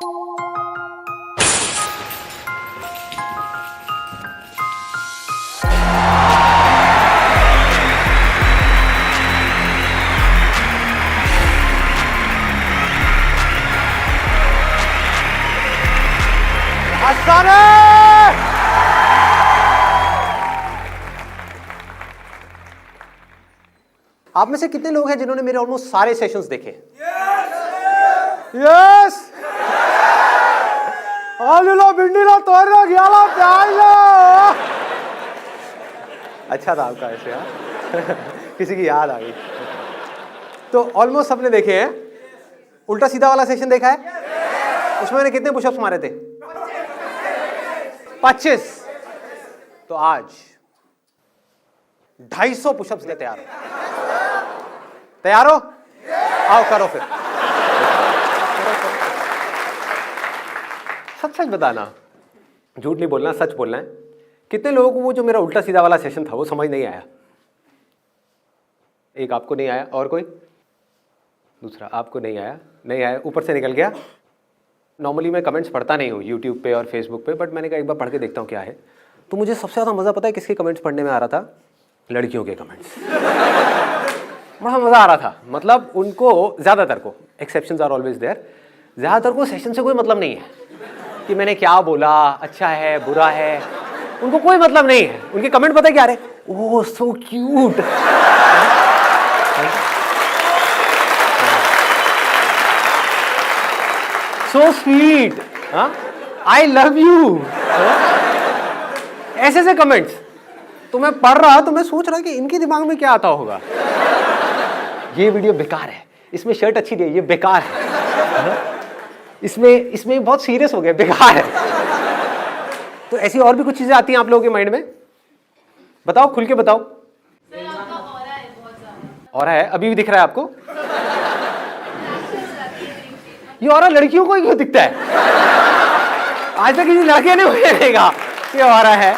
आप में से कितने लोग हैं जिन्होंने मेरे ऑलमोस्ट सारे सेशंस देखे? यस आलूला भिंडीला तोरला ग्याला प्याजला। अच्छा था आपका ऐसे यार। किसी की याद आ गई। तो ऑलमोस्ट सबने देखे हैं। उल्टा सीधा वाला सेशन देखा है? उसमें मैंने कितने पुशअप्स मारे थे? 25। तो आज 250 पुशअप्स ले तैयार हो? तैयार हो? आओ करो फिर। सच सच बताना, झूठ नहीं बोलना, सच बोलना है। कितने लोगों को वो जो मेरा उल्टा सीधा वाला सेशन था वो समझ नहीं आया? एक आपको नहीं आया, और कोई? दूसरा आपको नहीं आया, नहीं आया, ऊपर से निकल गया। नॉर्मली मैं कमेंट्स पढ़ता नहीं हूँ यूट्यूब पे और फेसबुक पे, बट मैंने कहा एक बार पढ़ के देखता हूँ क्या है। तो मुझे सबसे ज़्यादा मज़ा पता है किसके कमेंट्स पढ़ने में आ रहा था? लड़कियों के कमेंट्स। बड़ा मज़ा आ रहा था। मतलब उनको, ज़्यादातर को, एक्सेप्शंस आर ऑलवेज देयर, ज़्यादातर को सेशन से कोई मतलब नहीं है कि मैंने क्या बोला, अच्छा है बुरा है, उनको कोई मतलब नहीं है। उनके कमेंट पता है क्या रहे? Oh so cute, so sweet, I love you, ऐसे ऐसे कमेंट्स। तो मैं पढ़ रहा तो मैं सोच रहा कि इनके दिमाग में क्या आता होगा। ये वीडियो बेकार है, इसमें शर्ट अच्छी नहीं है, ये बेकार है, इसमें बहुत सीरियस हो गया, बेकार है। तो ऐसी और भी कुछ चीजें आती हैं आप लोगों के माइंड में? बताओ, खुल के बताओ। ऑरा है, अभी भी दिख रहा है आपको? ये ऑरा लड़कियों को ही क्यों दिखता है? आज तक किसी लड़के ने मुझे देखा ये ऑरा है।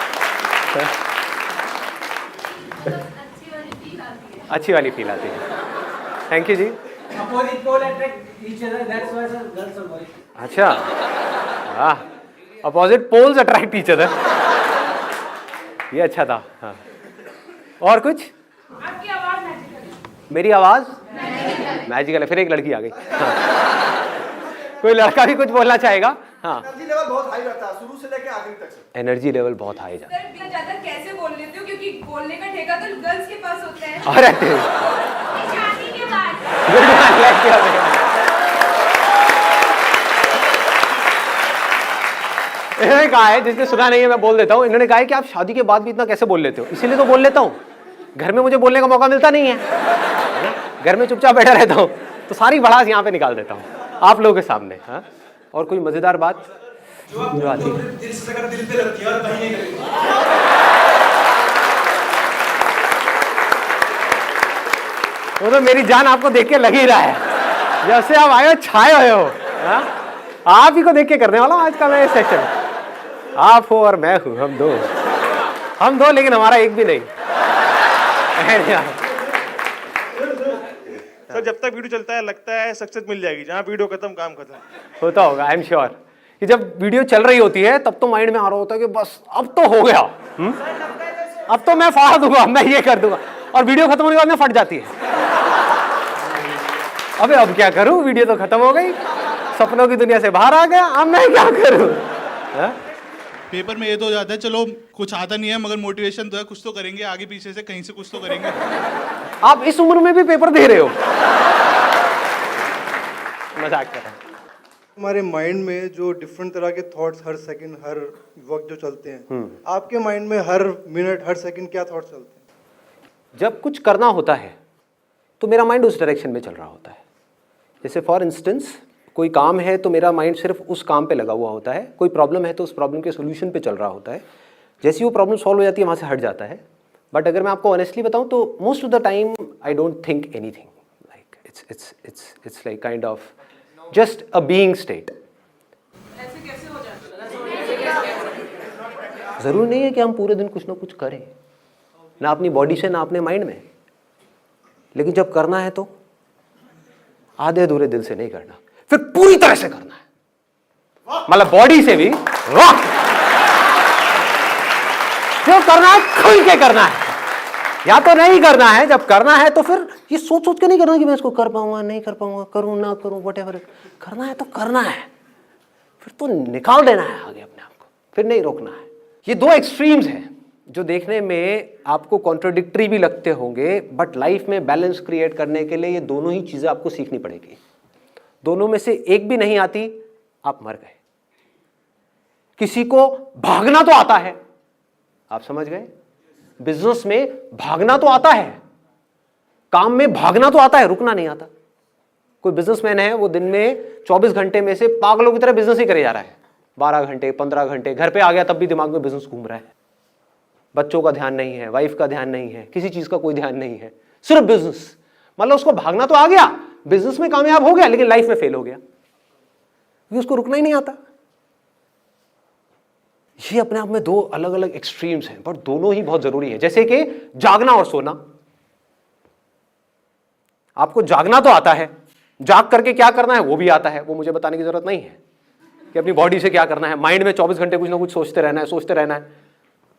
अच्छी वाली फील आती है। Thank you ji. अच्छा, हाँ, opposite poles attract each other, ये अच्छा था। हाँ, और कुछ? आपकी आवाज मैजिकल है। मेरी आवाज मैजिकल है। फिर एक लड़की आ गई। हाँ। कोई लड़का भी कुछ बोलना चाहेगा? हाँ। एनर्जी लेवल बहुत हाई रहता है शुरू से लेके आखिरी तक। एनर्जी लेवल बहुत हाई जाता है। सर इतना ज्यादा कैसे बोल लेते हो? क्योंकि बोलने का ठेका तो गर्ल्स के पास होता है। अरे शादी के बाद इन्होंने कहा है, जिसने सुना नहीं है मैं बोल देता हूँ, इन्होंने कहा है कि आप शादी के बाद भी इतना कैसे बोल लेते हो? इसीलिए तो बोल लेता हूँ, घर में मुझे बोलने का मौका मिलता नहीं है, घर में चुपचाप बैठा रहता हूँ, तो सारी भड़ास यहाँ पे निकाल देता हूँ आप लोगों के सामने। हाँ, और कोई मजेदार बात जो आती है? वो तो मेरी जान आपको देख के लग ही रहा है, जब से आप आए हो छाए हुए हो। हाँ? आप ही को देख के करने वाला हूँ आज का मैं सेशन। आप हो और मैं हूँ, हम दो लेकिन हमारा एक भी नहीं। सर जब तक वीडियो चलता है लगता है सक्सेस मिल जाएगी, जहाँ वीडियो खत्म काम खत्म। होता होगा, आई एम श्योर कि जब वीडियो चल रही होती है तब तो माइंड में आ रहा होता है कि बस अब तो हो गया, अब तो मैं फाड़ दूंगा, मैं ये कर दूंगा, और वीडियो खत्म होने के बाद में फट जाती है। अबे अब क्या करूं, वीडियो तो खत्म हो गई, सपनों की दुनिया से बाहर आ गया, अब मैं क्या करूं? पेपर में ये तो हो जाता है चलो कुछ आता नहीं है मगर मोटिवेशन तो है, कुछ तो करेंगे, आगे पीछे से कहीं से कुछ तो करेंगे। आप इस उम्र में भी पेपर दे रहे हो? मजाक कर रहा हूं। हमारे माइंड में जो डिफरेंट तरह के थॉट्स हर सेकंड हर वक्त जो चलते हैं, आपके माइंड में हर मिनट हर सेकंड क्या थॉट्स चलते हैं? जब कुछ करना होता है तो मेरा माइंड उस डायरेक्शन में चल रहा होता है। जैसे फॉर इंस्टेंस कोई काम है तो मेरा माइंड सिर्फ उस काम पे लगा हुआ होता है, कोई प्रॉब्लम है तो उस प्रॉब्लम के सोल्यूशन पे चल रहा होता है। जैसे वो प्रॉब्लम सॉल्व हो जाती है वहाँ से हट जाता है। बट अगर मैं आपको ऑनेस्टली बताऊँ तो most of the time I don't think anything, like it's like kind of just a being state. ऐसे कैसे हो जाता है? ज़रूरी नहीं है कि हम पूरे दिन कुछ ना कुछ करें, ना अपनी बॉडी से ना अपने माइंड में, लेकिन जब करना है तो आधे अधूरे दिल से नहीं करना, फिर पूरी तरह से करना है। मतलब बॉडी से भी। वाह, जो करना है खुल के करना है, या तो नहीं करना है। जब करना है तो फिर ये सोच सोच के नहीं करना कि मैं इसको कर पाऊंगा नहीं कर पाऊंगा, करूं ना करूं, व्हाटएवर। करना है तो करना है, फिर तो निकाल देना है आगे अपने आप को, फिर नहीं रोकना है। ये दो एक्सट्रीम्स हैं जो देखने में आपको कॉन्ट्रोडिक्टरी भी लगते होंगे, बट लाइफ में बैलेंस क्रिएट करने के लिए ये दोनों ही चीजें आपको सीखनी पड़ेगी। दोनों में से एक भी नहीं आती, आप मर गए। किसी को भागना तो आता है, आप समझ गए। बिजनेस में भागना तो आता है, काम में भागना तो आता है, रुकना नहीं आता। कोई बिजनेसमैन है, वो दिन में 24 घंटे में से पागलों की तरह बिजनेस ही करे जा रहा है। 12 घंटे 15 घंटे, घर पे आ गया तब भी दिमाग में बिजनेस घूम रहा है। बच्चों का ध्यान नहीं है, वाइफ का ध्यान नहीं है, किसी चीज का कोई ध्यान नहीं है, सिर्फ बिजनेस। मतलब उसको भागना तो आ गया, बिजनेस में कामयाब हो गया, लेकिन लाइफ में फेल हो गया क्योंकि उसको रुकना ही नहीं आता। ये अपने आप में दो अलग अलग एक्सट्रीम्स हैं, पर दोनों ही बहुत जरूरी है। जैसे कि जागना और सोना। आपको जागना तो आता है, जाग करके क्या करना है वो भी आता है, वो मुझे बताने की जरूरत नहीं है कि अपनी बॉडी से क्या करना है। माइंड में 24 घंटे कुछ ना कुछ सोचते रहना है, सोचते रहना है।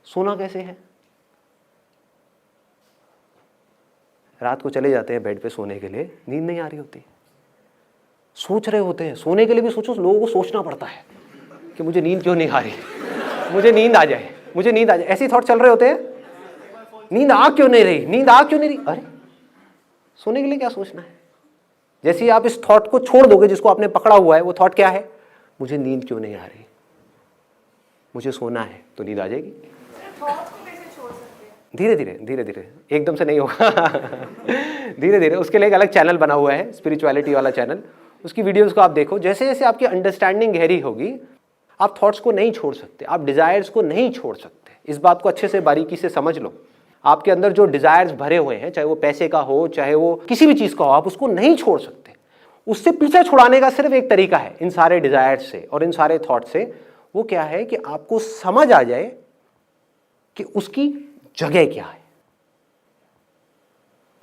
सोना कैसे है? रात को चले जाते हैं बेड पे सोने के लिए, नींद नहीं आ रही होती, सोच रहे होते हैं। सोने के लिए भी सोचो, लोगों को सोचना पड़ता है कि मुझे नींद क्यों नहीं आ रही, मुझे नींद आ जाए, मुझे नींद आ जाए, ऐसे थॉट चल रहे होते हैं। नींद आ क्यों नहीं रही, नींद आ क्यों नहीं रही? अरे सोने के लिए क्या सोचना है? जैसे ही आप इस थॉट को छोड़ दोगे जिसको आपने पकड़ा हुआ है, वो थॉट क्या है? मुझे नींद क्यों नहीं आ रही, मुझे सोना है, तो नींद आ जाएगी। धीरे धीरे धीरे धीरे, एकदम से नहीं होगा धीरे धीरे। उसके लिए एक अलग चैनल बना हुआ है, स्पिरिचुअलिटी वाला चैनल, उसकी वीडियोस को आप देखो। जैसे जैसे आपकी अंडरस्टैंडिंग गहरी होगी, आप थॉट्स को नहीं छोड़ सकते, आप डिजायर्स को नहीं छोड़ सकते। इस बात को अच्छे से बारीकी से समझ लो। आपके अंदर जो डिजायर्स भरे हुए हैं, चाहे वो पैसे का हो, चाहे वो किसी भी चीज का हो, आप उसको नहीं छोड़ सकते। उससे पीछा छुड़ाने का सिर्फ एक तरीका है, इन सारे डिजायर्स से और इन सारे थॉट से। वो क्या है कि आपको समझ आ जाए कि उसकी जगह क्या है,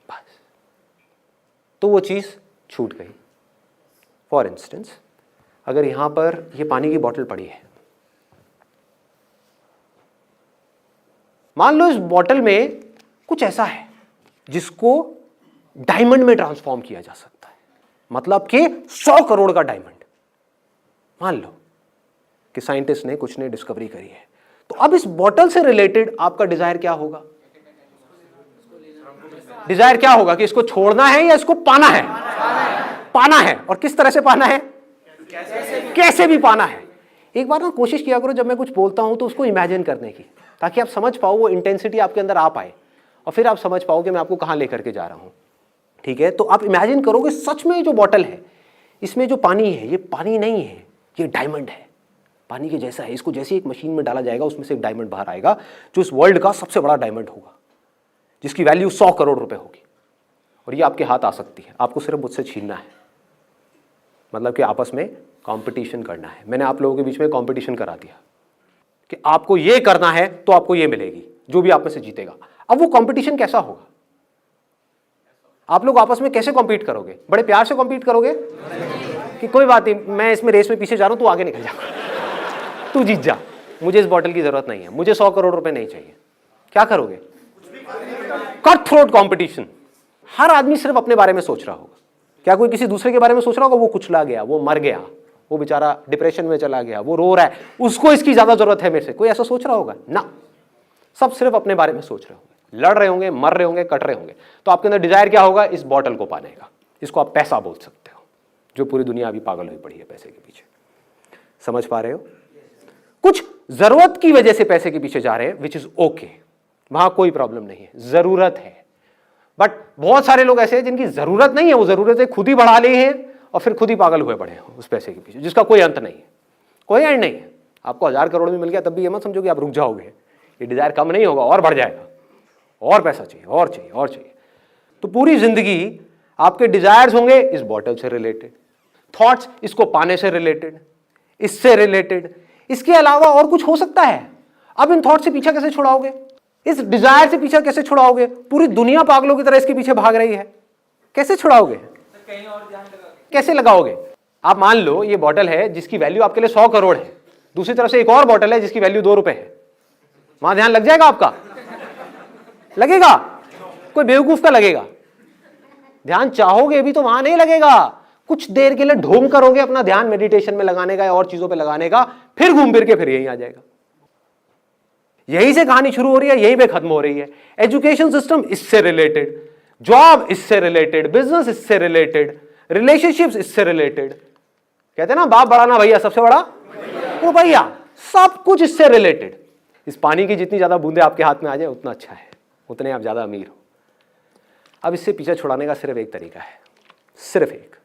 बस, तो वो चीज छूट गई। फॉर इंस्टेंस, अगर यहां पर ये पानी की बोतल पड़ी है, मान लो इस बोतल में कुछ ऐसा है जिसको डायमंड में ट्रांसफॉर्म किया जा सकता है, मतलब कि 100 करोड़ का डायमंड। मान लो कि साइंटिस्ट ने कुछ ने डिस्कवरी करी है, तो अब इस बोतल से रिलेटेड आपका डिजायर क्या होगा? डिजायर क्या होगा कि इसको छोड़ना है या इसको पाना है? पाना है। और किस तरह से पाना है? कैसे भी पाना है। एक बार ना कोशिश किया करो, जब मैं कुछ बोलता हूं तो उसको इमेजिन करने की, ताकि आप समझ पाओ, वो इंटेंसिटी आपके अंदर आ पाए, और फिर आप समझ पाओ कि मैं आपको कहां लेकर के जा रहा हूं। ठीक है, तो आप इमेजिन करोगे सच में जो बोतल है, इसमें जो पानी है, ये पानी नहीं है, ये डायमंड है, पानी के जैसा है। इसको जैसे एक मशीन में डाला जाएगा, उसमें से एक डायमंड बाहर आएगा, जो इस वर्ल्ड का सबसे बड़ा डायमंड होगा, जिसकी वैल्यू 100 करोड़ रुपए होगी, और ये आपके हाथ आ सकती है। आपको सिर्फ मुझसे छीनना है, मतलब कि आपस में कंपटीशन करना है। मैंने आप लोगों के बीच में कंपटीशन करा दिया कि आपको ये करना है तो आपको ये मिलेगी, जो भी आप में से जीतेगा। अब वो कंपटीशन कैसा होगा? आप लोग आपस में कैसे कॉम्पीट करोगे? बड़े प्यार से कॉम्पीट करोगे कि कोई बात नहीं, मैं इसमें रेस में पीछे जा रहा हूं, तू आगे निकल जा, तू जीत जा, मुझे इस बॉटल की जरूरत नहीं है, मुझे 100 करोड़ रुपए नहीं चाहिए। क्या करोगे? Cut throat competition. हर आदमी सिर्फ अपने बारे में सोच रहा होगा। क्या कोई किसी दूसरे के बारे में सोच रहा होगा? वो कुचला गया, वो मर गया, वो बेचारा डिप्रेशन में चला गया, वो रो रहा है, उसको इसकी ज्यादा जरूरत है मेरे से, कोई ऐसा सोच रहा होगा? ना, सब सिर्फ अपने बारे में सोच रहे होंगे, लड़ रहे होंगे, मर रहे होंगे, कट रहे होंगे। तो आपके अंदर डिजायर क्या होगा? इस बॉटल को पाने का। इसको आप पैसा बोल सकते हो, जो पूरी दुनिया अभी पागल हुई पड़ी है पैसे के पीछे। समझ पा रहे हो? कुछ जरूरत की वजह से पैसे के पीछे जा रहे हैं, विच इज ओके, वहां कोई प्रॉब्लम नहीं है, जरूरत है। बट बहुत सारे लोग ऐसे हैं जिनकी जरूरत नहीं है, वो जरूरतें खुद ही बढ़ा ली हैं और फिर खुद ही पागल हुए पड़े हैं उस पैसे के पीछे, जिसका कोई अंत नहीं है, कोई एंड नहीं है। आपको 1000 करोड़ में मिल गया तब भी ये मत समझो कि आप रुक जाओगे, ये डिजायर कम नहीं होगा, और बढ़ जाएगा, और पैसा चाहिए, और चाहिए, और चाहिए। तो पूरी जिंदगी आपके डिजायर्स होंगे इस बॉटल से रिलेटेड, थॉट्स इसको पाने से रिलेटेड, इससे रिलेटेड, इसके अलावा और कुछ हो सकता है। अब इन थॉट से पीछा कैसे छुड़ाओगे? इस डिजायर से पीछा कैसे छुड़ाओगे? पूरी दुनिया पागलों की तरह इसके पीछे भाग रही है, कैसे छुड़ाओगे? कैसे लगाओगे? आप मान लो ये बॉटल है जिसकी वैल्यू आपके लिए 100 करोड़ है, दूसरी तरफ से एक और बॉटल है जिसकी वैल्यू 2 रुपए है, वहां ध्यान लग जाएगा आपका? लगेगा? कोई बेवकूफ का लगेगा। ध्यान चाहोगे भी तो वहां नहीं लगेगा, कुछ देर के लिए ढोंग करोगे अपना ध्यान मेडिटेशन में लगाने का या और चीजों पे लगाने का, फिर घूम फिर के फिर यहीं आ जाएगा। यहीं से कहानी शुरू हो रही है, यहीं पे खत्म हो रही है। एजुकेशन सिस्टम इससे रिलेटेड, जॉब इससे रिलेटेड, बिजनेस इससे रिलेटेड, रिलेशनशिप्स इससे रिलेटेड। कहते हैं ना बाप बड़ा ना भैया, सबसे बड़ा वो भैया, सब कुछ इससे रिलेटेड। इस पानी की जितनी ज्यादा बूंदे आपके हाथ में आ जाए उतना अच्छा है, उतने आप ज्यादा अमीर हो। अब इससे पीछे छुड़ाने का सिर्फ एक तरीका है, सिर्फ एक।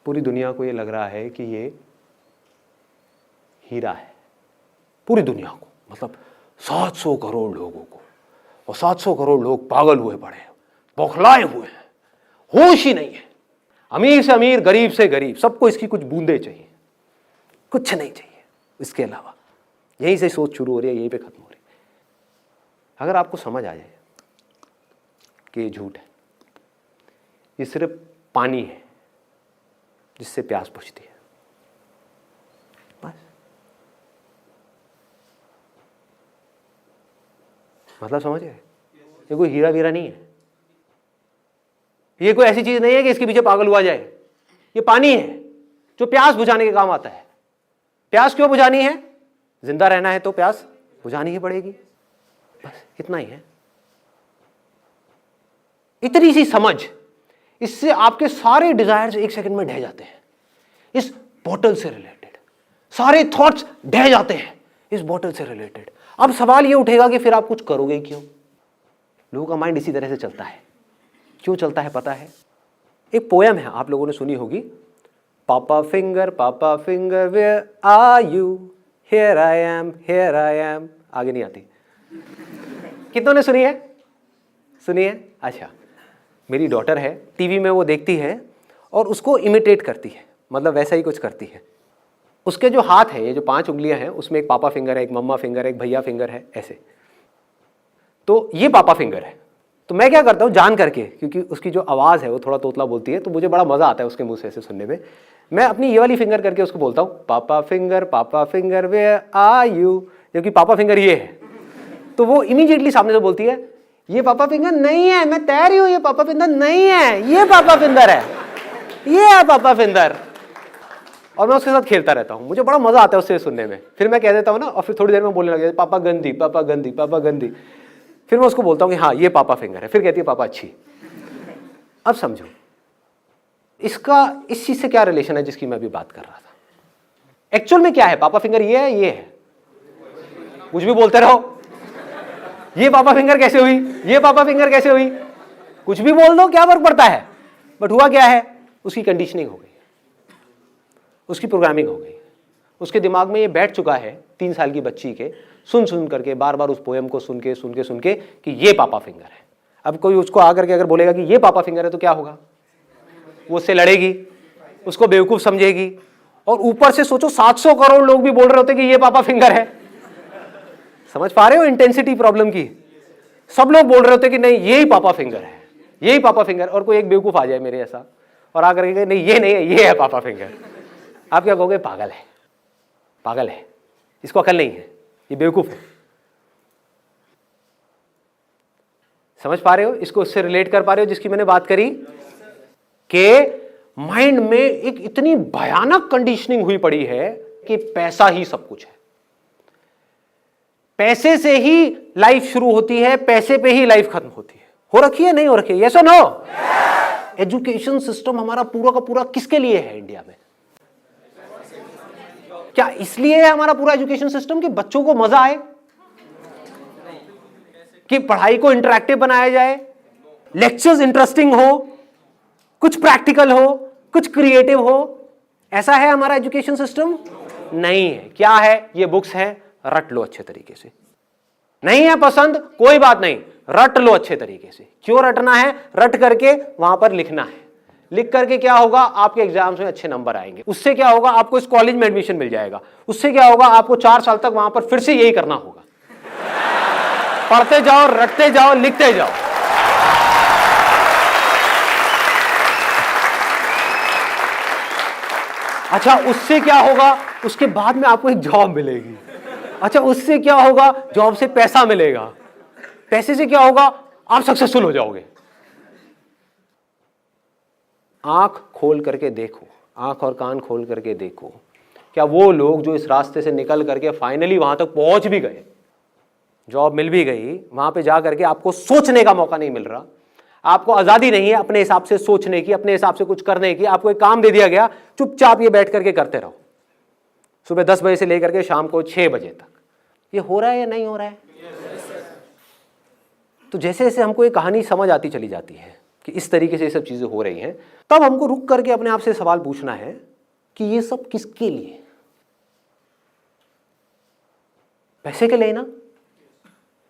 पूरी दुनिया को ये लग रहा है कि ये हीरा है, पूरी दुनिया को, मतलब 700 करोड़ लोगों को, और 700 करोड़ लोग पागल हुए पड़े हैं, बौखलाए हुए हैं, होश ही नहीं है। अमीर से अमीर, गरीब से गरीब, सबको इसकी कुछ बूंदे चाहिए, कुछ नहीं चाहिए इसके अलावा। यहीं से सोच शुरू हो रही है, यहीं पे खत्म हो रही है। अगर आपको समझ आ जाए कि ये झूठ है, ये सिर्फ पानी है जिससे प्यास बुझती है, बस। मतलब समझ गए? ये कोई हीरा वीरा नहीं है, ये कोई ऐसी चीज नहीं है कि इसके पीछे पागल हुआ जाए। ये पानी है जो प्यास बुझाने के काम आता है। प्यास क्यों बुझानी है? जिंदा रहना है तो प्यास बुझानी ही पड़ेगी, बस इतना ही है। इतनी सी समझ, इससे आपके सारे डिजायर्स एक सेकंड में ढह जाते हैं। इस बोतल से रिलेटेड सारे थॉट्स ढह जाते हैं इस बोतल से रिलेटेड। अब सवाल ये उठेगा कि फिर आप कुछ करोगे क्यों? लोगों का माइंड इसी तरह से चलता है। क्यों चलता है पता है? एक पोयम है, आप लोगों ने सुनी होगी, papa finger where are you, here I am. आगे नहीं आती। कितनों ने सुनी है? सुनी है? अच्छा, मेरी डॉटर है, टीवी में वो देखती है और उसको इमिटेट करती है, मतलब वैसा ही कुछ करती है। उसके जो हाथ है, ये जो 5 उंगलियां हैं, उसमें एक पापा फिंगर है, एक मम्मा फिंगर है, एक भैया फिंगर है, ऐसे। तो ये पापा फिंगर है। तो मैं क्या करता हूँ जान करके, क्योंकि उसकी जो आवाज़ है वो थोड़ा तोतला बोलती है, तो मुझे बड़ा मज़ा आता है उसके मुंह से ऐसे सुनने में। मैं अपनी ये वाली फिंगर करके उसको बोलता हूँ पापा फिंगर वेयर आर यू, जबकि पापा फिंगर ये है। तो वो इमीडिएटली सामने से बोलती है ये पापा फिंगर नहीं है, मैं तैर रही हूँ, ये पापा फिंगर नहीं है, ये पापा फिंगर है, ये है पापा फिंगर। और मैं उसके साथ खेलता रहता हूँ, मुझे बड़ा मजा आता है उससे सुनने में। फिर मैं कह देता हूँ ना, और फिर थोड़ी देर में बोलने लग जाता पापा गंदी पापा गंदी पापा गंदी। फिर मैं उसको बोलता हूँ कि हाँ ये पापा फिंगर है, फिर कहती है पापा अच्छी। अब समझो इसका इस चीज से क्या रिलेशन है जिसकी मैं अभी बात कर रहा था। एक्चुअल में क्या है? पापा फिंगर ये है, ये है, कुछ भी बोलते रहो। ये पापा फिंगर कैसे हुई, ये पापा फिंगर कैसे हुई, कुछ भी बोल दो, क्या फर्क पड़ता है। बट हुआ क्या है, उसकी कंडीशनिंग हो गई, उसकी प्रोग्रामिंग हो गई, उसके दिमाग में ये बैठ चुका है 3 साल की बच्ची के, सुन करके बार बार उस पोएम को सुन के कि ये पापा फिंगर है। अब कोई उसको आकर के अगर बोलेगा कि ये पापा फिंगर है तो क्या होगा? वो उससे लड़ेगी, उसको बेवकूफ समझेगी। और ऊपर से सोचो 700 करोड़ लोग भी बोल रहे होते कि ये पापा फिंगर है। समझ पा रहे हो इंटेंसिटी प्रॉब्लम की? सब लोग बोल रहे होते कि नहीं यही पापा फिंगर है, यही पापा फिंगर। और कोई एक बेवकूफ आ जाए मेरे ऐसा और आकर के नहीं ये नहीं है, ये है पापा फिंगर। आप क्या कहोगे? पागल है, पागल है, इसको अकल नहीं है, ये बेवकूफ है। समझ पा रहे हो? इसको उससे रिलेट कर पा रहे हो जिसकी मैंने बात करी कि माइंड में एक इतनी भयानक कंडीशनिंग हुई पड़ी है कि पैसा ही सब कुछ है, पैसे से ही लाइफ शुरू होती है, पैसे पे ही लाइफ खत्म होती है। हो रखी है नहीं हो रखी है? यस और नो? एजुकेशन सिस्टम हमारा पूरा का पूरा किसके लिए है इंडिया में? क्या इसलिए है हमारा पूरा एजुकेशन सिस्टम कि बच्चों को मजा आए, कि पढ़ाई को इंटरैक्टिव बनाया जाए, लेक्चर्स इंटरेस्टिंग हो, कुछ प्रैक्टिकल हो, कुछ क्रिएटिव हो? ऐसा है हमारा एजुकेशन सिस्टम? नहीं है। क्या है? ये बुक्स है, रट लो अच्छे तरीके से। नहीं है पसंद, कोई बात नहीं, रट लो अच्छे तरीके से। क्यों रटना है? रट करके वहां पर लिखना है। लिख करके क्या होगा? आपके एग्जाम्स में अच्छे नंबर आएंगे। उससे क्या होगा? आपको इस कॉलेज में एडमिशन मिल जाएगा। उससे क्या होगा? आपको 4 साल तक वहां पर फिर से यही करना होगा, पढ़ते जाओ, रटते जाओ, लिखते जाओ। अच्छा उससे क्या होगा, उसके बाद में आपको एक जॉब मिलेगी। अच्छा उससे क्या होगा, जॉब से पैसा मिलेगा, पैसे से क्या होगा, आप सक्सेसफुल हो जाओगे। आंख खोल करके देखो, आंख और कान खोल करके देखो, क्या वो लोग जो इस रास्ते से निकल करके फाइनली वहां तक पहुंच भी गए, जॉब मिल भी गई, वहां पे जा करके आपको सोचने का मौका नहीं मिल रहा, आपको आजादी नहीं है अपने हिसाब से सोचने की, अपने हिसाब से कुछ करने की, आपको एक काम दे दिया गया, चुपचाप ये बैठ करके करते रहो सुबह 10 बजे से लेकर के शाम को 6 बजे तक। ये हो रहा है या नहीं हो रहा है? तो जैसे जैसे हमको ये कहानी समझ आती चली जाती है कि इस तरीके से ये सब चीजें हो रही हैं, तब हमको रुक करके अपने आप से सवाल पूछना है कि ये सब किसके लिए? पैसे के लिए ना?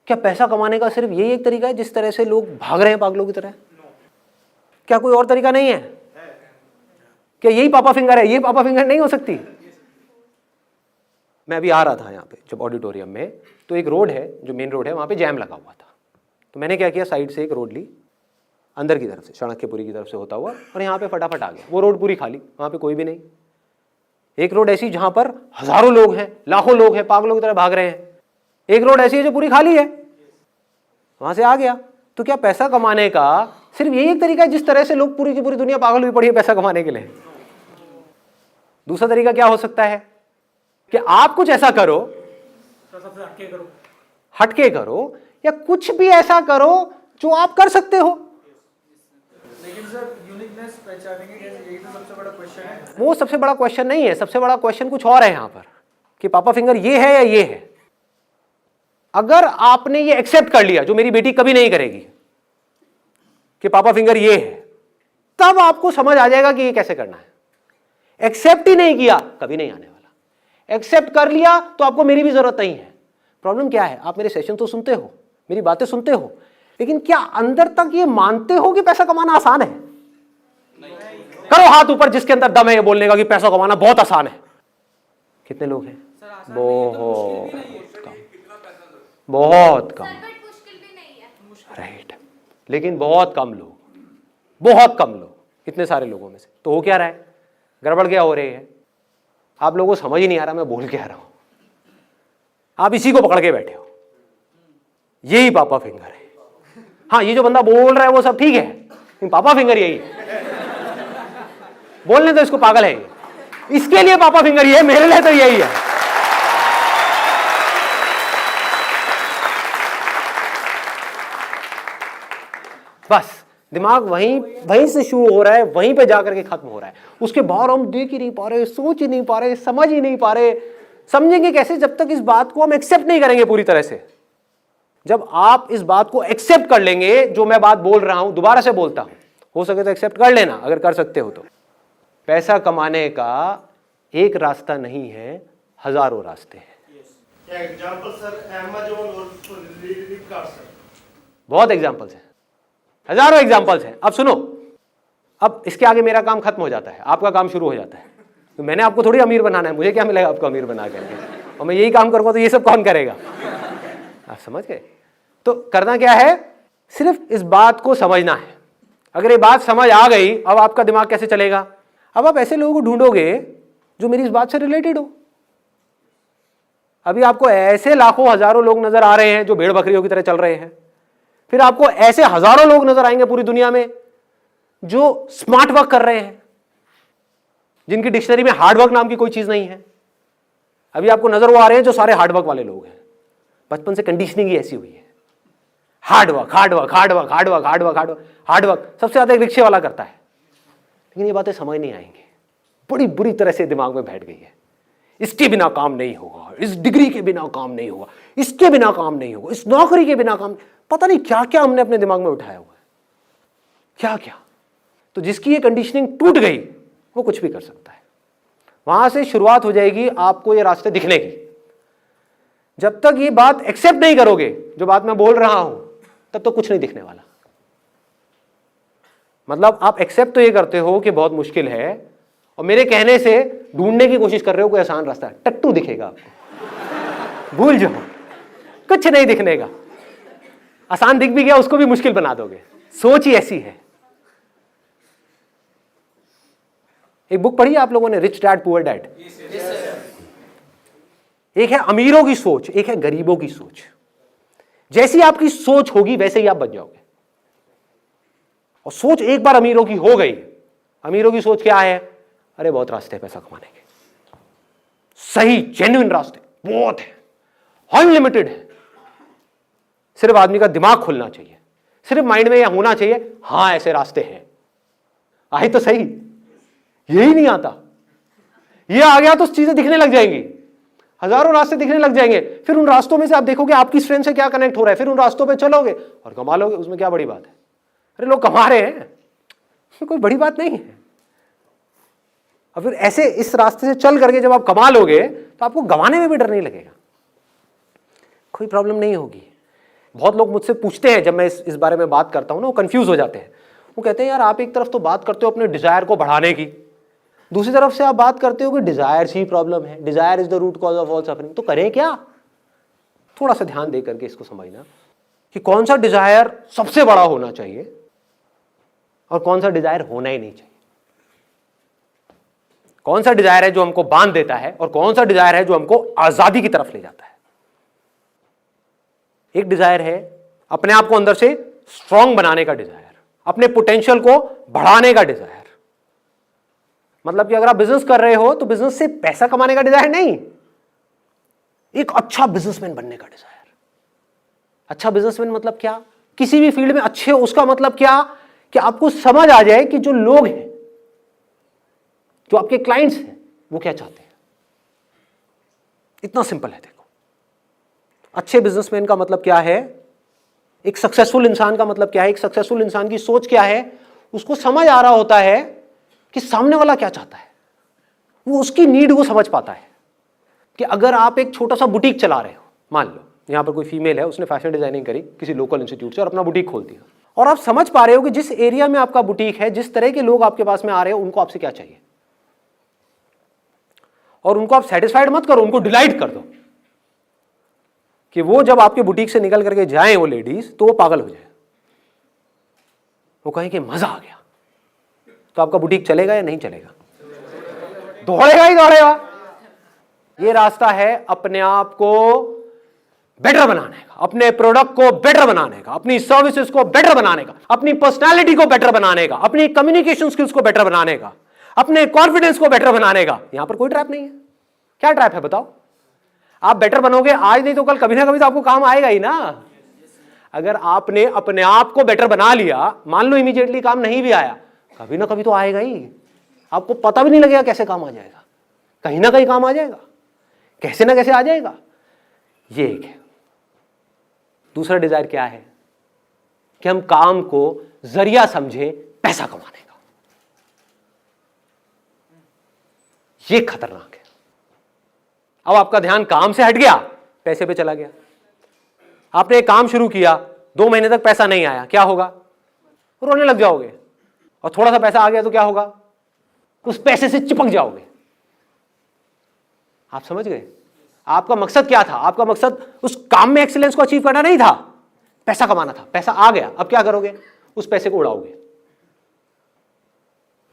क्या पैसा कमाने का सिर्फ यही एक तरीका है जिस तरह से लोग भाग रहे हैं पागलों की तरह? क्या कोई और तरीका नहीं है? क्या यही पापा फिंगर है? ये पापा फिंगर नहीं हो सकती। मैं अभी आ रहा था यहाँ पे जब ऑडिटोरियम में, तो एक रोड है जो मेन रोड है, वहाँ पे जैम लगा हुआ था। तो मैंने क्या किया, साइड से एक रोड ली अंदर की तरफ से, चाणक्यपुरी की तरफ से होता हुआ, और यहाँ पे फटाफट आ गया। वो रोड पूरी खाली, वहाँ पे कोई भी नहीं। एक रोड ऐसी जहाँ पर हजारों लोग हैं, लाखों लोग हैं, पागलों की तरह भाग रहे हैं। एक रोड ऐसी है जो पूरी खाली है, वहाँ से आ गया। तो क्या पैसा कमाने का सिर्फ यही एक तरीका है जिस तरह से लोग पूरी की पूरी दुनिया पागल हुई पड़ी है पैसा कमाने के लिए? दूसरा तरीका क्या हो सकता है कि आप कुछ ऐसा करो, हटके करो, या कुछ भी ऐसा करो जो आप कर सकते हो। लेकिन सर यूनिकनेस पहचानेंगे कैसे, यही तो सबसे बड़ा क्वेश्चन है। वो सबसे बड़ा क्वेश्चन नहीं है, सबसे बड़ा क्वेश्चन कुछ और है यहाँ पर कि पापा फिंगर ये है या ये है। अगर आपने ये एक्सेप्ट कर लिया, जो मेरी बेटी कभी नहीं करेगी, कि पापा फिंगर ये है, तब आपको समझ आ जाएगा कि ये कैसे करना है। एक्सेप्ट ही नहीं किया, कभी नहीं आने वाला। एक्सेप्ट कर लिया तो आपको मेरी भी जरूरत नहीं है। प्रॉब्लम क्या है, आप मेरे सेशन तो सुनते हो, मेरी बातें सुनते हो, लेकिन क्या अंदर तक ये मानते हो कि पैसा कमाना आसान है? करो हाथ ऊपर जिसके अंदर दम है ये बोलने का कि पैसा कमाना बहुत आसान है। कितने लोग हैं? बहुत कम, बहुत कम। राइट, लेकिन बहुत कम लोग, बहुत कम लोग, इतने सारे लोगों में से। तो हो क्या रहा है, गड़बड़ क्या हो रही है? आप लोगों को समझ ही नहीं आ रहा मैं बोल क्या रहा हूं, आप इसी को पकड़ के बैठे हो। यही पापा फिंगर है। हाँ, ये जो बंदा बोल रहा है वो सब ठीक है, लेकिन पापा फिंगर यही है। बोलने तो इसको पागल है, इसके लिए पापा फिंगर ये है, मेरे लिए तो यही है। बस दिमाग वहीं से शुरू हो रहा है, वहीं पे जाकर के खत्म हो रहा है। उसके बाहर हम देख ही नहीं पा रहे, सोच ही नहीं पा रहे, समझ ही नहीं पा रहे। समझेंगे कैसे जब तक इस बात को हम एक्सेप्ट नहीं करेंगे पूरी तरह से। जब आप इस बात को एक्सेप्ट कर लेंगे, जो मैं बात बोल रहा हूं दोबारा से बोलता हूं, हो सके तो एक्सेप्ट कर लेना अगर कर सकते हो तो। पैसा कमाने का एक रास्ता नहीं है, हजारों रास्ते हैं। एग्जांपल सर, अमेज़न और फ्लिपकार्ट सर, बहुत एग्जांपल्स हैं, हजारों एग्जांपल्स हैं। अब सुनो, अब इसके आगे मेरा काम खत्म हो जाता है, आपका काम शुरू हो जाता है। तो मैंने आपको थोड़ी अमीर बनाना है, मुझे क्या मिलेगा आपको अमीर बना करके? और मैं यही काम करूंगा तो ये सब कौन करेगा? आप समझ गए? तो करना क्या है, सिर्फ इस बात को समझना है। अगर ये बात समझ आ गई, अब आपका दिमाग कैसे चलेगा? अब आप ऐसे लोगों को ढूंढोगे जो मेरी इस बात से रिलेटेड हो। अभी आपको ऐसे लाखों हजारों लोग नजर आ रहे हैं जो भेड़ बकरियों की तरह चल रहे हैं, फिर आपको ऐसे हजारों लोग नजर आएंगे पूरी दुनिया में जो स्मार्ट वर्क कर रहे हैं, जिनकी डिक्शनरी में हार्डवर्क नाम की कोई चीज नहीं है। अभी आपको नजर वो आ रहे हैं जो सारे हार्डवर्क वाले लोग हैं। बचपन से कंडीशनिंग ही ऐसी हुई है, hard work hard work hard work hard work hard work hard work hard work. सबसे ज्यादा एक रिक्शे वाला करता है। लेकिन ये बातें समझ नहीं आएंगी, बड़ी बुरी तरह से दिमाग में बैठ गई है। इसके बिना काम नहीं होगा, इस डिग्री के बिना काम नहीं होगा, इसके बिना काम नहीं होगा, इस नौकरी के बिना काम, पता नहीं क्या क्या हमने अपने दिमाग में उठाया हुआ है, क्या क्या। तो जिसकी ये कंडीशनिंग टूट गई वो कुछ भी कर सकता है। वहां से शुरुआत हो जाएगी आपको ये रास्ते दिखने की। जब तक ये बात एक्सेप्ट नहीं करोगे, जो बात मैं बोल रहा हूं, तब तो कुछ नहीं दिखने वाला। मतलब आप एक्सेप्ट तो ये करते हो कि बहुत मुश्किल है, और मेरे कहने से ढूंढने की कोशिश कर रहे हो कोई आसान रास्ता। टट्टू दिखेगा आपको, भूल जाओ, कुछ नहीं दिखने का। आसान दिख भी गया उसको भी मुश्किल बना दोगे। सोच ही ऐसी है। एक बुक पढ़ी है आप लोगों ने, रिच डैड पुअर डैड? एक है अमीरों की सोच, एक है गरीबों की सोच। जैसी आपकी सोच होगी वैसे ही आप बन जाओगे। और सोच एक बार अमीरों की हो गई, अमीरों की सोच क्या है? अरे बहुत रास्ते हैं पैसा कमाने के, सही जेन्युइन रास्ते बहुत है, अनलिमिटेड है, सिर्फ आदमी का दिमाग खुलना चाहिए, सिर्फ माइंड में यह होना चाहिए हां ऐसे रास्ते हैं। आए तो सही, यही नहीं आता, ये आ गया तो चीजें दिखने लग जाएंगी, हजारों रास्ते दिखने लग जाएंगे। फिर उन रास्तों में से आप देखोगे आपकी स्ट्रेंथ से क्या कनेक्ट हो रहा है, फिर उन रास्तों पे चलोगे और कमा लोगे, उसमें क्या बड़ी बात है? अरे लोग कमा रहे हैं, उसमें कोई बड़ी बात नहीं है। और फिर ऐसे इस रास्ते से चल करके जब आप कमा लोगे तो आपको गंवाने में भी डर नहीं लगेगा, कोई प्रॉब्लम नहीं होगी। बहुत लोग मुझसे पूछते हैं जब मैं इस बारे में बात करता हूं ना, वो कंफ्यूज हो जाते हैं। वो कहते हैं यार आप एक तरफ तो बात करते हो अपने डिजायर को बढ़ाने की, दूसरी तरफ से आप बात करते हो कि डिजायर ही प्रॉब्लम है, desire is the root cause of all suffering. तो करें क्या? थोड़ा सा ध्यान दे करके इसको समझना कि कौन सा डिजायर सबसे बड़ा होना चाहिए और कौन सा डिजायर होना ही नहीं चाहिए। कौन सा डिजायर है जो हमको बांध देता है और कौन सा डिजायर है जो हमको आजादी की तरफ ले जाता है। एक डिजायर है अपने आप को अंदर से स्ट्रांग बनाने का डिजायर, अपने पोटेंशियल को बढ़ाने का डिजायर। मतलब कि अगर आप बिजनेस कर रहे हो तो बिजनेस से पैसा कमाने का डिजायर नहीं, एक अच्छा बिजनेसमैन बनने का डिजायर। अच्छा बिजनेसमैन मतलब क्या? किसी भी फील्ड में अच्छे हो, उसका मतलब क्या कि आपको समझ आ जाए कि जो लोग हैं, जो आपके क्लाइंट्स हैं, वो क्या चाहते हैं। इतना सिंपल है। देखो, अच्छे बिजनेसमैन का मतलब क्या है, एक सक्सेसफुल इंसान का मतलब क्या है, एक सक्सेसफुल इंसान की सोच क्या है, उसको समझ आ रहा होता है कि सामने वाला क्या चाहता है, वो उसकी नीड को समझ पाता है। कि अगर आप एक छोटा सा बुटीक चला रहे हो, मान लो यहां पर कोई फीमेल है, उसने फैशन डिजाइनिंग करी किसी लोकल इंस्टीट्यूट से और अपना बुटीक खोल दिया, और आप समझ पा रहे हो कि जिस एरिया में आपका बुटीक है, जिस तरह के लोग आपके पास में आ रहे हो, उनको आपसे क्या चाहिए, और उनको आप सेटिस्फाइड मत करो, उनको डिलाइट कर दो कि वो जब आपके बुटीक से निकल करके जाएं वो लेडीज, तो वो पागल हो जाए, वो कहें कि मजा आ गया। तो आपका बुटीक चलेगा या नहीं चलेगा? दौड़ेगा ही दौड़ेगा। ये रास्ता है अपने आप को बेटर बनाने का, अपने प्रोडक्ट को बेटर बनाने का, अपनी सर्विसेज को बेटर बनाने का, अपनी पर्सनालिटी को बेटर बनाने का, अपनी कम्युनिकेशन स्किल्स को बेटर बनाने का, अपने कॉन्फिडेंस को बेटर बनाने का। यहां पर कोई ट्रैप नहीं है। क्या ट्रैप है बताओ? आप बेटर बनोगे आज नहीं तो कल, कभी ना कभी तो आपको काम आएगा ही ना। अगर आपने अपने आप को बेटर बना लिया, मान लो इमीडिएटली काम नहीं भी आया, कभी ना कभी तो आएगा ही। आपको पता भी नहीं लगेगा कैसे काम आ जाएगा, कहीं ना कहीं काम आ जाएगा, कैसे ना कैसे आ जाएगा। ये एक है। दूसरा डिजायर क्या है कि हम काम को जरिया समझे पैसा कमाने का। ये खतरनाक है। अब आपका ध्यान काम से हट गया, पैसे पे चला गया। आपने एक काम शुरू किया, 2 महीने तक पैसा नहीं आया, क्या होगा? रोने लग जाओगे। और थोड़ा सा पैसा आ गया तो क्या होगा? उस पैसे से चिपक जाओगे। आप समझ गए? आपका मकसद क्या था? आपका मकसद उस काम में एक्सीलेंस को अचीव करना नहीं था, पैसा कमाना था। पैसा आ गया, अब क्या करोगे? उस पैसे को उड़ाओगे।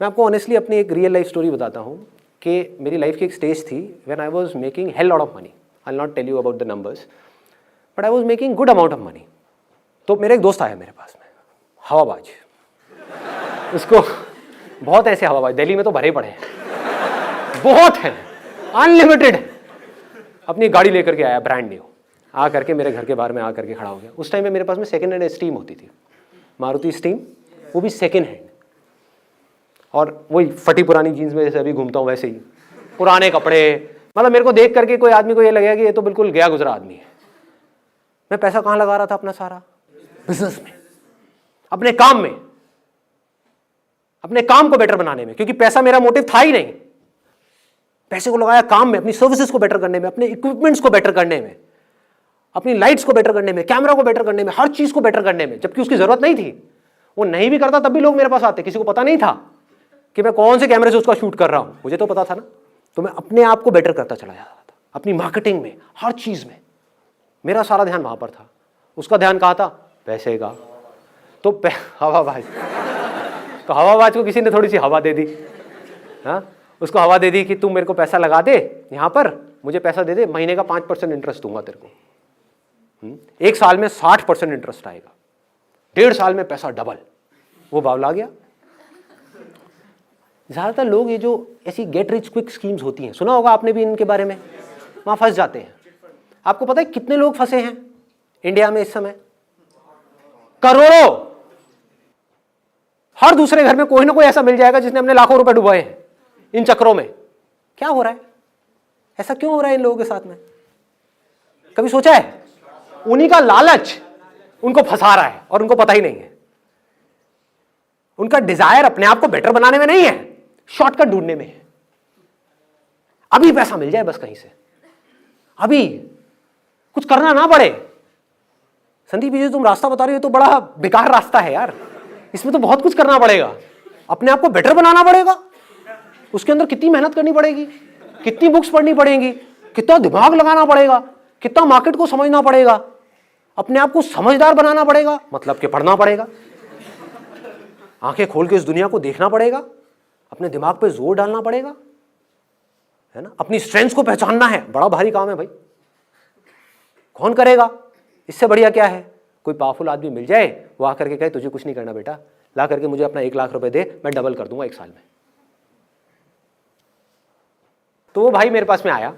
मैं आपको ऑनेस्टली अपनी एक रियल लाइफ स्टोरी बताता हूं कि मेरी लाइफ की एक स्टेज थी when I was making hell lot of money. I will not tell you about the numbers, but I was making good amount of money. तो मेरे एक दोस्त आया मेरे पास में, हवाबाज। उसको बहुत ऐसे हवाबाज दिल्ली में तो भरे पड़े हैं, बहुत हैं, अनलिमिटेड। अपनी गाड़ी लेकर के आया ब्रांड न्यू, आ करके मेरे घर के बाहर में आ करके खड़ा हो गया। उस टाइम में मेरे पास में सेकंड हैंड स्टीम होती थी, मारुति स्टीम, वो भी सेकंड हैंड, और वही फटी पुरानी जीन्स में जैसे अभी घूमता हूँ वैसे ही, पुराने कपड़े। मतलब मेरे को देख करके कोई आदमी को ये लगेगा कि ये तो बिल्कुल गया गुजरा आदमी है। मैं पैसा कहाँ लगा रहा था अपना? सारा बिजनेस में, अपने काम में, अपने काम को बेटर बनाने में, क्योंकि पैसा मेरा मोटिव था ही नहीं। पैसे को लगाया काम में, अपनी सर्विसेज को बेटर करने में, अपने इक्विपमेंट्स को बेटर करने में, अपनी लाइट्स को बेटर करने में, कैमरा को बेटर करने में, हर चीज को बेटर करने में, जबकि उसकी जरूरत नहीं थी। वो नहीं भी करता तब भी लोग मेरे पास आते, किसी को पता नहीं था कि मैं कौन से कैमरे से उसका शूट कर रहा हूं, मुझे तो पता था ना। तो मैं अपने आप को बेटर करता चला जाता था, अपनी मार्केटिंग में, हर चीज में। मेरा सारा ध्यान वहां पर था। उसका ध्यान कहाँ था? पैसे का। तो हवाबाज, तो हवाबाज को किसी ने थोड़ी सी हवा दे दी, हाँ, उसको हवा दे दी कि तुम मेरे को पैसा लगा दे यहाँ पर, मुझे पैसा दे दे, महीने का 5% इंटरेस्ट दूंगा तेरे को। 1 साल में 60% इंटरेस्ट आएगा, 1.5 साल में पैसा डबल। वो बावला गया। ज़्यादातर लोग ये जो ऐसी गेट रिच क्विक स्कीम्स होती हैं, सुना होगा आपने भी इनके बारे में, वहाँ फंस जाते हैं। आपको पता है कितने लोग फंसे हैं इंडिया में इस समय? करोड़ों। हर दूसरे घर में कोई ना कोई ऐसा मिल जाएगा जिसने अपने लाखों रुपए डुबाए हैं इन चक्रों में। क्या हो रहा है? ऐसा क्यों हो रहा है इन लोगों के साथ में? कभी सोचा है? उन्हीं का लालच उनको फंसा रहा है और उनको पता ही नहीं है। उनका डिजायर अपने आप को बेटर बनाने में नहीं है, शॉर्टकट ढूंढने में है। अभी पैसा मिल जाए बस कहीं से, अभी कुछ करना ना पड़े। संदीप जी तुम रास्ता बता रहे हो तो बड़ा बेकार रास्ता है यार, इसमें तो बहुत कुछ करना पड़ेगा, अपने आप को बेटर बनाना पड़ेगा, उसके अंदर कितनी मेहनत करनी पड़ेगी, कितनी बुक्स पढ़नी पड़ेंगी, कितना दिमाग लगाना पड़ेगा, कितना मार्केट को समझना पड़ेगा, अपने आप को समझदार बनाना पड़ेगा, मतलब कि पढ़ना पड़ेगा, आंखें खोल के इस दुनिया को देखना पड़ेगा, अपने दिमाग पे जोर डालना पड़ेगा, है ना, अपनी स्ट्रेंथ्स को पहचानना है। बड़ा भारी काम है भाई, कौन करेगा? इससे बढ़िया क्या है, कोई पावरफुल आदमी मिल जाए, वो आकर के कहे तुझे कुछ नहीं करना बेटा, ला करके मुझे अपना 1 लाख रुपए दे, मैं डबल कर दूंगा 1 साल में। तो वो भाई मेरे पास में आया,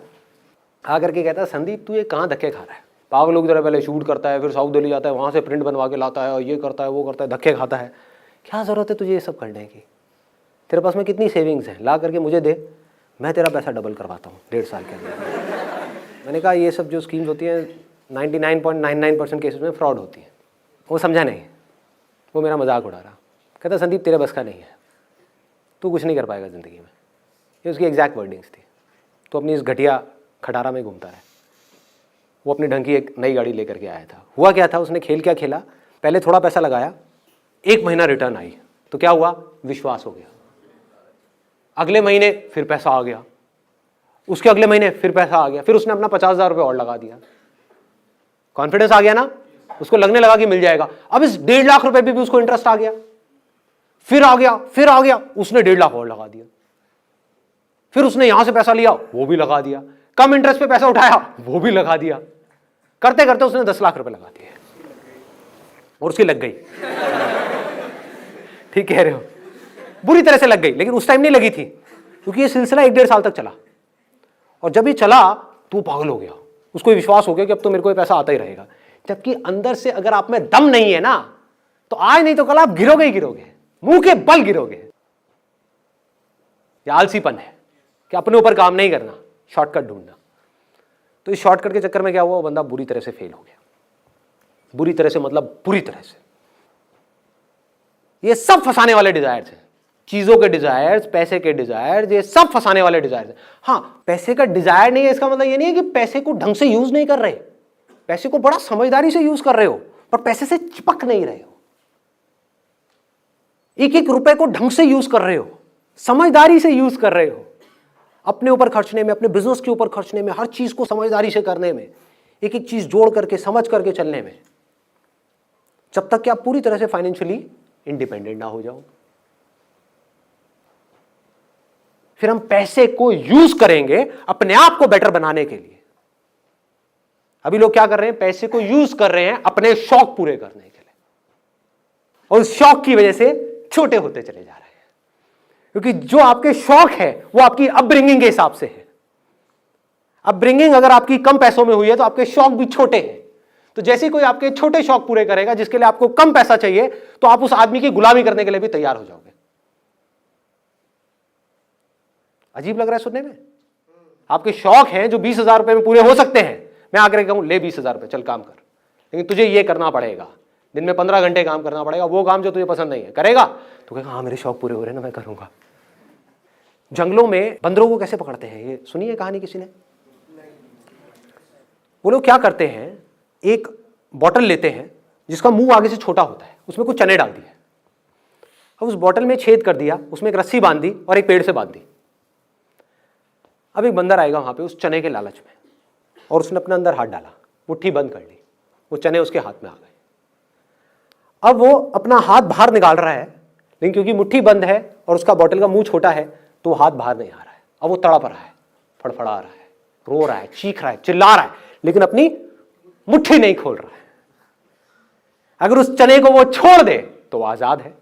आकर के कहता संदीप तू ये कहाँ धक्के खा रहा है? पागल लोग जरा पहले शूट करता है, फिर साउथ दिल्ली जाता है, वहाँ से प्रिंट बनवा के लाता है, और ये करता है वो करता है, धक्के खाता है। क्या ज़रूरत है तुझे ये सब करने की? तेरे पास में कितनी सेविंग्स हैं, ला करके मुझे दे, मैं तेरा पैसा डबल करवाता हूँ 1.5 साल के अंदर। मैंने कहा ये सब जो स्कीम्स होती हैं 99.99% केसेस में फ्रॉड होती है। वो समझा नहीं, वो मेरा मजाक उड़ा रहा। कहता संदीप तेरे बस का नहीं है, तू कुछ नहीं कर पाएगा ज़िंदगी में। ये उसकी एग्जैक्ट वर्डिंग्स थी। तो अपनी इस घटिया खटारा में घूमता है। वो अपनी ढंग की एक नई गाड़ी लेकर के आया था। हुआ क्या था, उसने खेल क्या खेला, पहले थोड़ा पैसा लगाया, 1 महीना रिटर्न आई, तो क्या हुआ, विश्वास हो गया। अगले महीने फिर पैसा आ गया, उसके अगले महीने फिर पैसा आ गया, फिर उसने अपना 50,000 रुपये और लगा दिया। कॉन्फिडेंस आ गया ना, उसको लगने लगा कि मिल जाएगा। अब इस 1.5 लाख रुपए भी उसको इंटरेस्ट आ गया, फिर आ गया, फिर आ गया, उसने 1.5 लाख और लगा दिया। फिर उसने यहां से पैसा लिया, वो भी लगा दिया, कम इंटरेस्ट पे पैसा उठाया, वो भी लगा दिया। करते करते उसने 10 लाख रुपए लगा दिए और उसकी लग गई। ठीक कह रहे हो, बुरी तरह से लग गई, लेकिन उस टाइम नहीं लगी थी क्योंकि ये सिलसिला 1-1.5 साल तक चला। और जब ये चला तो पागल हो गया, उसको विश्वास हो गया कि अब तो मेरे को ये पैसा आता ही रहेगा। जबकि अंदर से अगर आप में दम नहीं है ना, तो आज नहीं तो कल आप गिरोगे ही गिरोगे, मुंह के बल गिरोगे। ये आलसीपन है कि अपने ऊपर काम नहीं करना, शॉर्टकट ढूंढना। तो इस शॉर्टकट के चक्कर में क्या हुआ, वो बंदा बुरी तरह से फेल हो गया। बुरी तरह से मतलब बुरी तरह से। ये सब फंसाने वाले डिजायर्स हैं, चीजों के डिजायर्स, पैसे के डिजायर्स, ये सब फंसाने वाले डिजायर्स हैं। हाँ, पैसे का डिजायर नहीं है, इसका मतलब ये नहीं है कि पैसे को ढंग से यूज नहीं कर रहे, पैसे को बड़ा समझदारी से यूज कर रहे हो, पर पैसे से चिपक नहीं रहे हो। एक एक रुपए को ढंग से यूज कर रहे हो, समझदारी से यूज कर रहे हो, अपने ऊपर खर्चने में, अपने बिजनेस के ऊपर खर्चने में, हर चीज को समझदारी से करने में, एक एक चीज जोड़ करके समझ करके चलने में, जब तक कि आप पूरी तरह से फाइनेंशियली इंडिपेंडेंट ना हो जाओ। फिर हम पैसे को यूज करेंगे अपने आप को बेटर बनाने के लिए। अभी लोग क्या कर रहे हैं, पैसे को यूज कर रहे हैं अपने शौक पूरे करने के लिए, और उस शौक की वजह से छोटे होते चले जा रहे हैं। क्योंकि जो आपके शौक है वो आपकी अपब्रिंगिंग के हिसाब से है। अपब्रिंगिंग अगर आपकी कम पैसों में हुई है तो आपके शौक भी छोटे हैं। तो जैसे कोई आपके छोटे शौक पूरे करेगा जिसके लिए आपको कम पैसा चाहिए, तो आप उस आदमी की गुलामी करने के लिए भी तैयार हो जाओगे। अजीब लग रहा है सुनने में? आपके शौक हैं जो 20,000 रुपए में पूरे हो सकते हैं, मैं आकर कहूं ले 20,000 रुपए, चल काम कर, लेकिन तुझे ये करना पड़ेगा, दिन में 15 घंटे काम करना पड़ेगा, वो काम जो तुझे पसंद नहीं है करेगा, तो कहेगा हाँ मेरे शौक पूरे हो रहे हैं ना, मैं करूंगा। जंगलों में बंदरों को कैसे पकड़ते हैं, ये सुनी है कहानी किसी ने? वो लोग क्या करते हैं, एक बॉटल लेते हैं जिसका मुंह आगे से छोटा होता है, उसमें कुछ चने डाल दिए, अब उस बॉटल में छेद कर दिया, उसमें एक रस्सी बांध दी और एक पेड़ से बांध दी। अब एक बंदर आएगा वहां पे उस चने के लालच में, और उसने अपने अंदर हाथ डाला, मुट्ठी बंद कर ली, वो चने उसके हाथ में आ गए। अब वो अपना हाथ बाहर निकाल रहा है, लेकिन क्योंकि मुट्ठी बंद है और उसका बॉटल का मुंह छोटा है, तो हाथ बाहर नहीं आ रहा है, अब वो तड़प रहा है, फड़फड़ा रहा है, रो रहा है, चीख रहा है, चिल्ला रहा है, लेकिन अपनी मुट्ठी नहीं खोल रहा है। अगर उस चने को वो छोड़ दे तो वो आजाद है।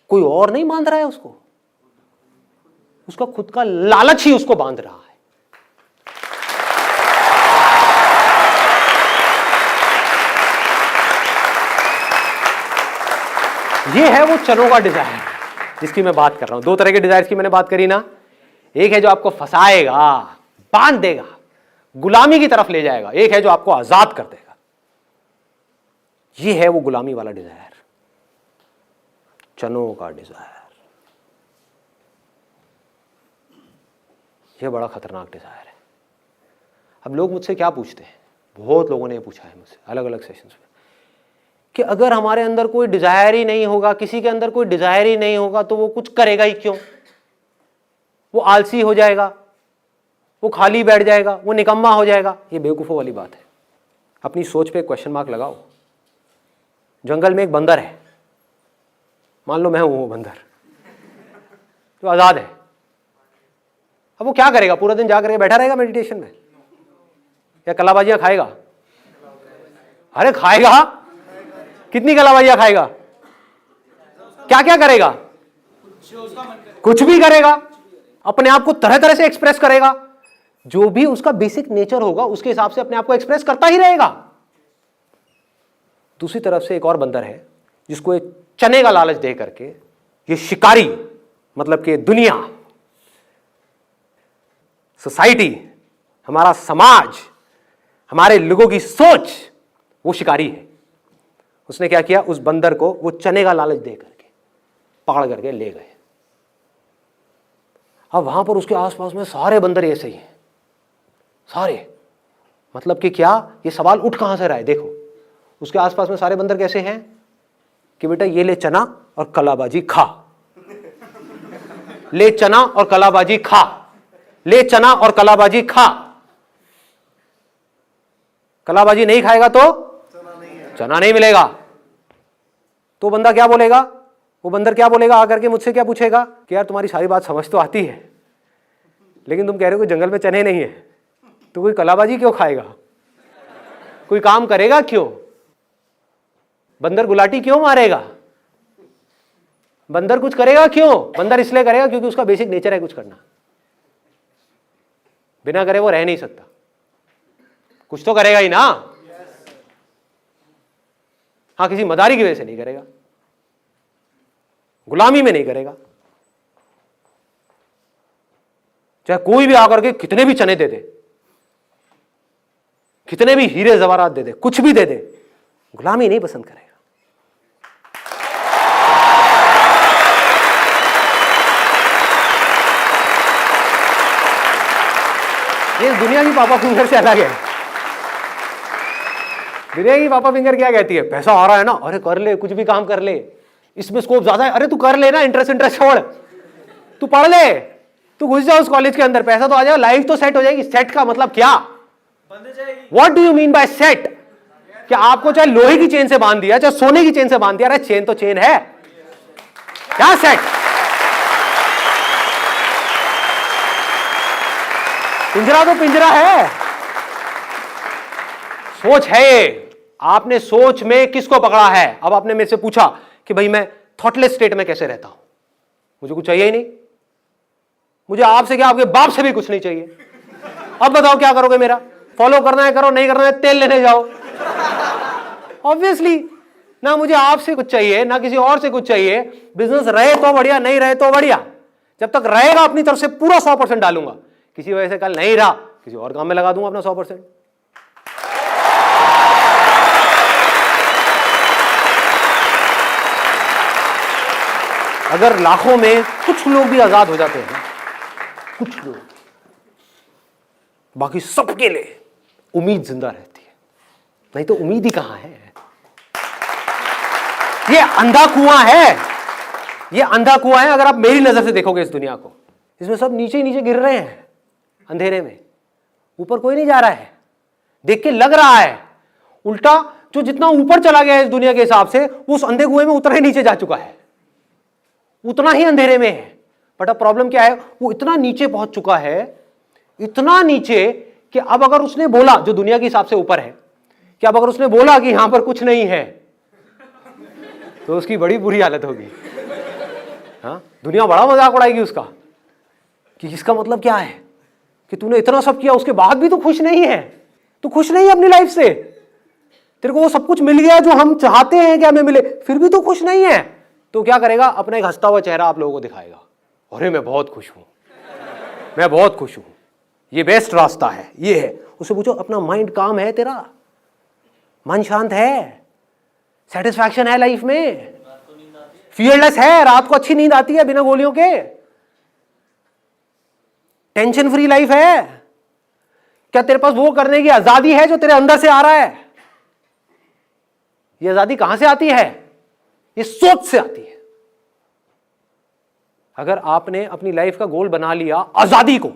कोई और नहीं बांध रहा है उसको, उसका खुद का लालच ही उसको बांध रहा है। ये है वो चनों का डिजायर जिसकी मैं बात कर रहा हूं। दो तरह के डिजायर्स की मैंने बात करी ना, एक है जो आपको फंसाएगा, बांध देगा, गुलामी की तरफ ले जाएगा, एक है जो आपको आजाद कर देगा। ये है वो गुलामी वाला डिजायर, चनों का डिजायर। यह बड़ा खतरनाक डिजायर है। अब लोग मुझसे क्या पूछते हैं, बहुत लोगों ने पूछा है मुझसे अलग अलग सेशंस में, कि अगर हमारे अंदर कोई डिजायर ही नहीं होगा, किसी के अंदर कोई डिजायर ही नहीं होगा, तो वो कुछ करेगा ही क्यों? वो आलसी हो जाएगा, वो खाली बैठ जाएगा, वो निकम्मा हो जाएगा। ये बेवकूफ़ों वाली बात है। अपनी सोच पे क्वेश्चन मार्क लगाओ। जंगल में एक बंदर है, मान लो मैं हूं वो बंदर जो आजाद है। अब वो क्या करेगा? पूरा दिन जा करके बैठा रहेगा मेडिटेशन में, या कलाबाजियां खाएगा? अरे खाएगा, कितनी कलाबाजियां खाएगा? क्या क्या करेगा? कुछ भी करेगा, अपने आप को तरह तरह से एक्सप्रेस करेगा। जो भी उसका बेसिक नेचर होगा उसके हिसाब से अपने आप को एक्सप्रेस करता ही रहेगा। दूसरी तरफ से एक और बंदर है जिसको एक चने का लालच दे करके ये शिकारी, मतलब कि दुनिया, सोसाइटी, हमारा समाज, हमारे लोगों की सोच, वो शिकारी है। उसने क्या किया? उस बंदर को वो चने का लालच दे करके पकड़ करके ले गए। अब वहां पर उसके आसपास में सारे बंदर ऐसे ही हैं, सारे। मतलब कि क्या? ये सवाल उठ कहां से रहा है? देखो, उसके आसपास में सारे बंदर कैसे हैं कि बेटा ये ले चना और कलाबाजी खा, ले चना और कलाबाजी खा, ले चना और कलाबाजी खा। कलाबाजी नहीं खाएगा तो चना नहीं मिलेगा। तो बंदा क्या बोलेगा? वो बंदर क्या बोलेगा? आकर के मुझसे क्या पूछेगा कि यार तुम्हारी सारी बात समझ तो आती है, लेकिन तुम कह रहे हो कि जंगल में चने नहीं है, तो कोई कलाबाजी क्यों खाएगा? कोई काम करेगा क्यों? बंदर गुलाटी क्यों मारेगा? बंदर कुछ करेगा क्यों? बंदर इसलिए करेगा क्योंकि उसका बेसिक नेचर है कुछ करना। बिना करे वो रह नहीं सकता, कुछ तो करेगा ही ना। हाँ, किसी मदारी की वजह से नहीं करेगा, गुलामी में नहीं करेगा। चाहे कोई भी आकर के कितने भी चने दे दे, कितने भी हीरे जवाहरात दे दे, कुछ भी दे दे, गुलामी नहीं पसंद करेगा। ये दुनिया की पापा फिंगर से अलग है। दुनिया की पापा फिंगर क्या कहती है? पैसा आ रहा है ना, अरे कर ले, कुछ भी काम कर ले, इसमें स्कोप ज्यादा है, अरे तू कर ले ना, इंटरेस्ट छोड़, तू पढ़ ले, तू घुस जा उस कॉलेज के अंदर, पैसा तो आ जाएगा, लाइफ तो सेट हो जाएगी। सेट का मतलब क्या? What do you mean by set? क्या आपको चाहे लोहे की चेन से बांध दिया, चाहे सोने की चेन से बांध दिया, अरे चेन तो चेन है, क्या सेट? पिंजरा तो पिंजरा है, सोच है ये। आपने सोच में किसको पकड़ा है? अब आपने मेरे से पूछा कि भाई मैं थॉटलेस स्टेट में कैसे रहता हूं, मुझे कुछ चाहिए ही नहीं, मुझे आपसे क्या, आपके बाप से भी कुछ नहीं चाहिए। अब बताओ क्या करोगे? मेरा फॉलो करना है करो, नहीं करना है तेल लेने जाओ। ऑब्वियसली ना मुझे आपसे कुछ चाहिए ना किसी और से कुछ चाहिए। बिजनेस रहे तो बढ़िया, नहीं रहे तो बढ़िया। जब तक रहेगा अपनी तरफ से पूरा 100% डालूंगा, किसी वजह से कल नहीं रहा किसी और काम में लगा दूंगा अपना 100%। अगर लाखों में कुछ लोग भी आजाद हो जाते हैं, कुछ लोग, बाकी सबके लिए उम्मीद जिंदा रहती है। नहीं तो उम्मीद ही कहां है? ये अंधा कुआं है, ये अंधा कुआं है। अगर आप मेरी नजर से देखोगे इस दुनिया को, इसमें सब नीचे नीचे गिर रहे हैं अंधेरे में, ऊपर कोई नहीं जा रहा है। देख के लग रहा है उल्टा जो जितना ऊपर चला गया है इस दुनिया के हिसाब से, वो उस अंधे कुएं में उतना ही नीचे जा चुका है, उतना ही अंधेरे में है। बट अब प्रॉब्लम क्या है, वो इतना नीचे पहुंच चुका है, इतना नीचे कि अब अगर उसने बोला, जो दुनिया के हिसाब से ऊपर है, कि अब अगर उसने बोला कि यहां पर कुछ नहीं है, तो उसकी बड़ी बुरी हालत होगी। हाँ, दुनिया बड़ा मजाक उड़ाएगी उसका कि इसका मतलब क्या है कि तूने इतना सब किया, उसके बाद भी तू खुश नहीं है, तू खुश नहीं है अपनी लाइफ से, तेरे को वो सब कुछ मिल गया जो हम चाहते हैं कि हमें मिले, फिर भी तू खुश नहीं है। तो क्या करेगा, अपना एक हंसता हुआ चेहरा आप लोगों को दिखाएगा, अरे मैं बहुत खुश हूं, मैं बहुत खुश हूं, ये बेस्ट रास्ता है, ये है। उससे पूछो अपना माइंड काम है, तेरा मन शांत है, सेटिस्फैक्शन है लाइफ में, फियरलेस है, रात को अच्छी नींद आती है बिना गोलियों के, टेंशन फ्री लाइफ है, क्या तेरे पास वो करने की आजादी है जो तेरे अंदर से आ रहा है? ये आजादी कहां से आती है? ये सोच से आती है। अगर आपने अपनी लाइफ का गोल बना लिया आजादी को,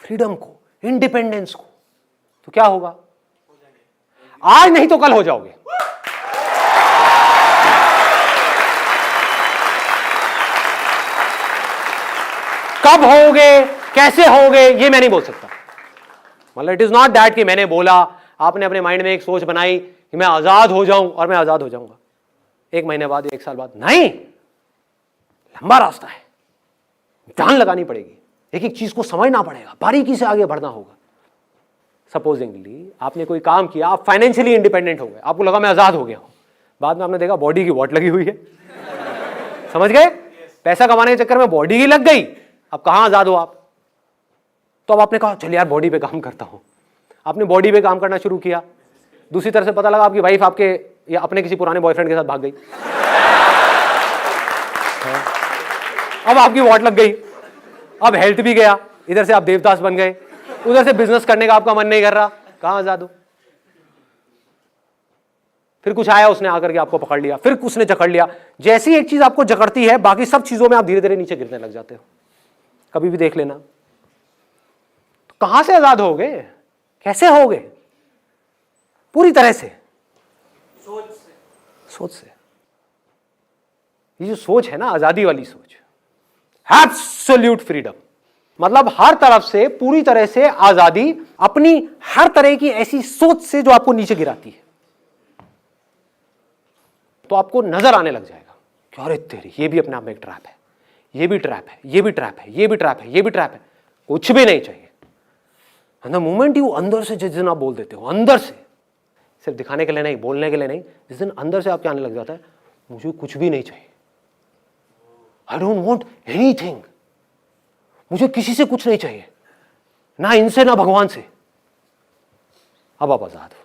फ्रीडम को, इंडिपेंडेंस को, तो क्या होगा? आज नहीं तो कल हो जाओगे। कब होगे, कैसे होगे, ये मैं नहीं बोल सकता। मतलब इट इज नॉट दैट कि मैंने बोला, आपने अपने माइंड में एक सोच बनाई कि मैं आजाद हो जाऊं और मैं आजाद हो जाऊंगा 1 महीने बाद, 1 साल बाद, नहीं। लंबा रास्ता है, जान लगानी पड़ेगी, एक एक चीज को समझना पड़ेगा, बारीकी से आगे बढ़ना होगा। सपोजिंगली आपने कोई काम किया, आप फाइनेंशियली इंडिपेंडेंट हो गए, आपको लगा मैं आजाद हो गया हूं, बाद में आपने देखा बॉडी की वॉट लगी हुई है। समझ गए? पैसा कमाने के चक्कर में बॉडी की लग गई, अब कहां आजाद हो आप? तो अब आपने कहा चल यार बॉडी पे काम करता हूं, आपने बॉडी पे काम करना शुरू किया, दूसरी तरफ से पता लगा आपकी वाइफ आपके या अपने किसी पुराने बॉयफ्रेंड के साथ भाग गई। अब आपकी वॉट लग गई, अब हेल्थ भी गया, इधर से आप देवदास बन गए, उधर से बिजनेस करने का आपका मन नहीं कर रहा, कहां आजाद हो? फिर कुछ आया, उसने आकर के आपको पकड़ लिया, फिर उसने जकड़ लिया। जैसी एक चीज आपको जकड़ती है, बाकी सब चीजों में आप धीरे धीरे नीचे गिरने लग जाते हो। कभी भी देख लेना, तो कहां से आजाद होगे, कैसे होगे? पूरी तरह से सोच से। ये जो सोच है ना, आजादी वाली सोच, एब्सोल्यूट फ्रीडम, मतलब हर तरफ से पूरी तरह से आजादी, अपनी हर तरह की ऐसी सोच से जो आपको नीचे गिराती है। तो आपको नजर आने लग जाएगा कि अरे तेरी, ये भी अपने आप में एक ट्रैप है, ये भी ट्रैप है, ये भी ट्रैप है, ये भी ट्रैप है, ये भी ट्रैप है। कुछ भी नहीं चाहिए। द मोमेंट यू अंदर से जिस दिन आप बोल देते हो, अंदर से, सिर्फ दिखाने के लिए नहीं, बोलने के लिए नहीं, जिस दिन अंदर से आपके आने लग जाता है मुझे कुछ भी नहीं चाहिए, आई डोंट वॉन्ट एनीथिंग, मुझे किसी से कुछ नहीं चाहिए, ना इनसे ना भगवान से, अब आप आजाद हो।